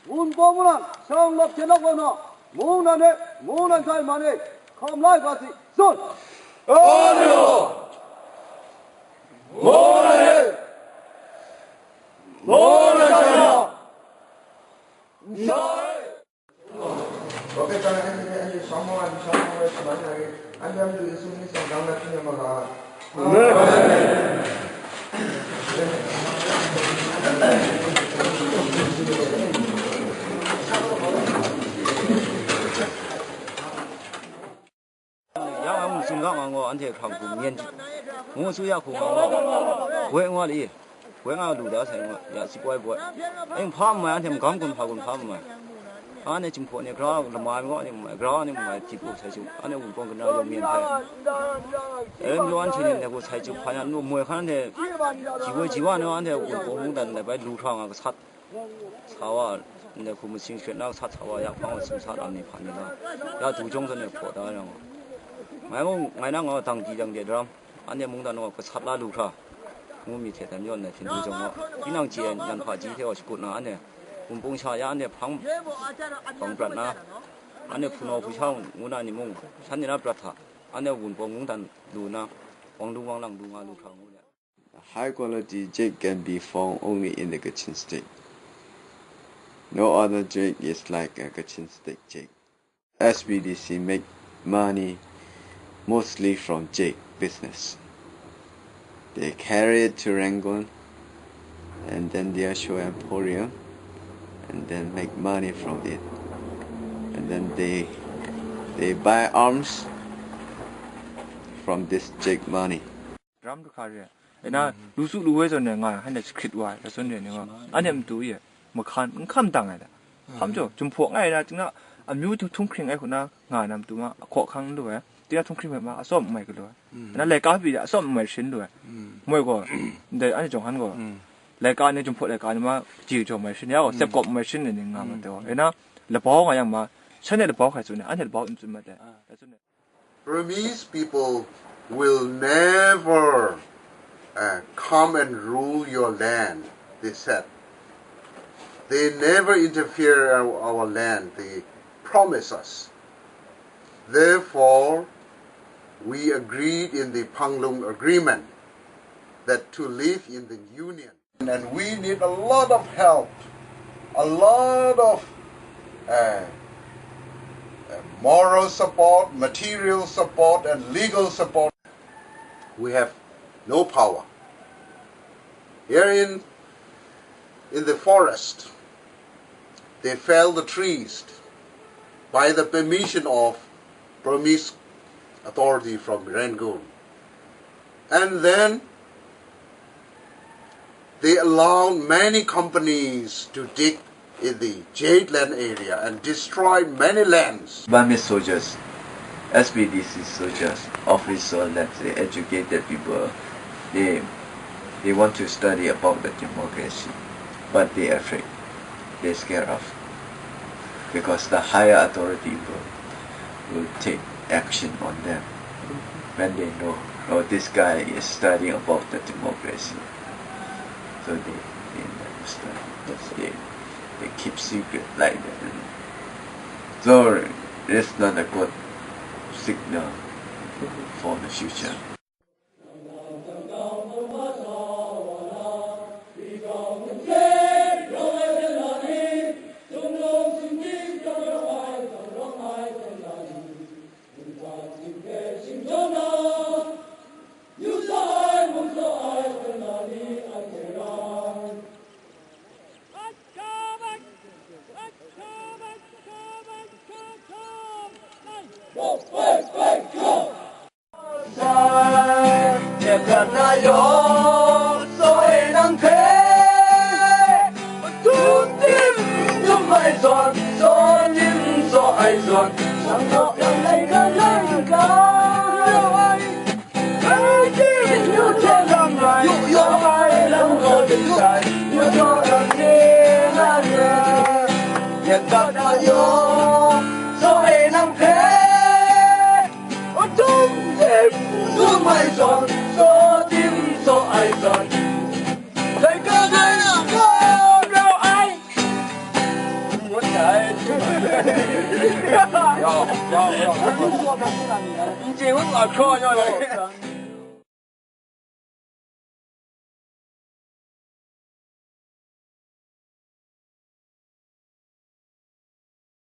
문법은 성lập 전학원어 모난 사이만에 감라이 가시 손 아니요 모난에 모난 사이마 Oke, caranya semua sebanyak Anda ambil isu ini sedang nantinya malah. Yang aku singgang aku ante kamu mian, aku suya aku buat ngari, buat ngadu dah saya ya si buat. Yang paham mai ante kamu paham mai. Ane jemput ni kerana lemah ni kerana ni mai tipu saja. Ane umpang kena yang mian saya. Luan sini ni aku saja banyak nu muai kan ni jiwa ni ane umpang dan ni baik luang aku sat sawa ni aku mesti nak sat sawa ya pang mesti sat ane pan ni lah. Ya tujung sana poda yang. Mai nang aku tangki yang dia dalam. Ane mungkin aku sat lah luang. Mumi tiada ni orang ni tujung aku. Inang jian yang haji dia aku sebut na ane. Umpung saya ane pang berat na, ane puno pusang guna ni mung, sana na berat ha, ane umpung dan luna, wang lang lu kang. High quality jig can be found only in the Kachin state. No other jig is like a Kachin state jig. SBDC make money mostly from jig business. They carry it to Rangoon, and then they show emporium. And then make money from it, and then they buy arms from this jig money. Drum to carry. Na lusu luwe so ne nga han script wa la so ne nga anem tu ye ma kham dang ai da kham jo jum phok ngai da jinga amyu tu thung khring ai khuna nga nam tu ma kho khang lu tia thung khring ma asom mai ko lu na le ka bi da asom mai shin lu moi ko de ani jong han ko le ka ne jum phok le ka ni ma ji jo mai shin ya ko sep kop mai shin ne nga ma de na le bao nga yang ma chen ne le bao khai su ne an le bao im ma de Burmese people will never come and rule your land, they said. They never interfere in our land, they promise us. Therefore, we agreed in the Panglung Agreement that to live in the union. And we need a lot of help, a lot of moral support, material support, and legal support. We have no power. Here in the forest, they fell the trees by the permission of Burmese authority from Rangoon. And then they allowed many companies to dig in the Jade Land area and destroy many lands. Burmese soldiers, SBDC soldiers, officers that they educated people, they want to study about the democracy, but they're afraid, they're scared of, because the higher authority will take action on them when they know, oh, this guy is studying about the democracy. So they never study. They keep secret like that. So it's not a good signal for the future. nhỏ rồi nắng thế ở trong đêm nước mây giòn gió tim gió ai giòn thấy cơ thấy đâu ai muốn chạy chỉ muốn là kho nhau